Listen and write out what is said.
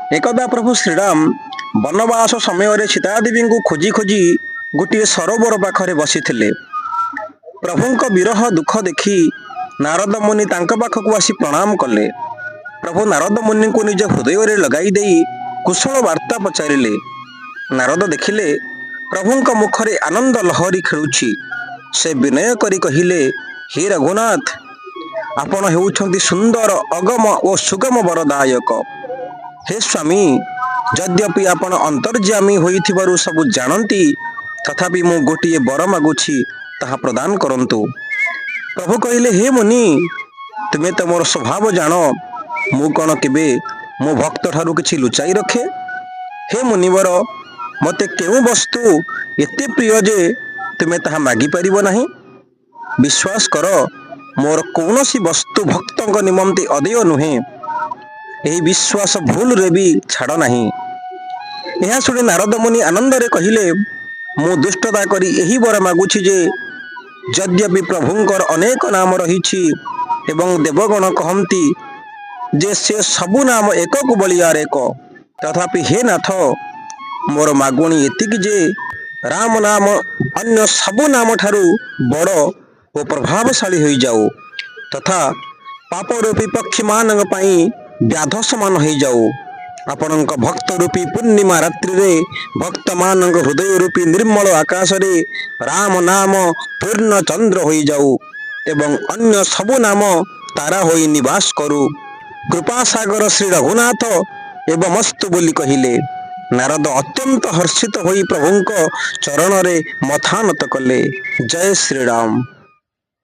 एकदा प्रभु श्रीराम बनवास समय सीतादेवी को खोजी खोजी गोटे सरोवर पाखरे बसी प्रभुंक विरह दुख देखी नारद मुनि तांका पाखक आसी प्रणाम कले। प्रभु नारद मुनि को निज हृदय लगाई दे कुशल वार्ता पचारिले। नारद देखिले प्रभुंक मुखरे आनंद लहरी खेलुछि। से विनय करी कहिले, हे रघुनाथ, आपण हेउछंती सुंदर अगम और सुगम वरदायक। हे स्वामी, यद्यपि आपण अंतर्यामी होइथिबारु सब जानती, तथापि मु गोटिए वर मागुछि, ताहा प्रदान करंतु। प्रभु कहिले, हे मुनि, तुमे तो मोर स्वभाव जान, मु कौन केबे मो भक्त ठारू किछि लुचाई रखे। हे मुनिवर, मते केउ वस्तु एते प्रिय जे तुमे ताहा मागी परिबो नाही। विश्वास कर, मोर कौनसी वस्तु भक्तंक निमंते अदेय नुहे। यही विश्वास भूल रे भी छाड़ नाही। यह शुणी नारद मुनि आनंद रे कहिले, मु दुष्टता करी यही वर मागुछि जे यद्यपि प्रभुंकर अनेक नाम रहिछि एवं देवगण कहंती जे से सबु नाम एक को बलियार एक, तथापि हे नाथ, मोर मागुणी एतिक जे राम नाम अन्य सबु नाम ठारू बड़ और प्रभावशाली हो जाऊ, तथा पाप रूपी पक्षी मान व्याध समान हो जाऊ। आपणक भक्त रूपी पूर्णिमा रात्रि रे भक्त मान हृदय रूपी निर्मल आकाश रे राम नाम पूर्ण चंद्र हो जाऊ एवं अन्य सबु नाम तारा हो निवास करू। कृपा सागर श्री रघुनाथ एवं मस्तु बोली कहिले। नारद अत्यंत हर्षित होई प्रभुंक चरण रे मथानत कले। जय श्री राम।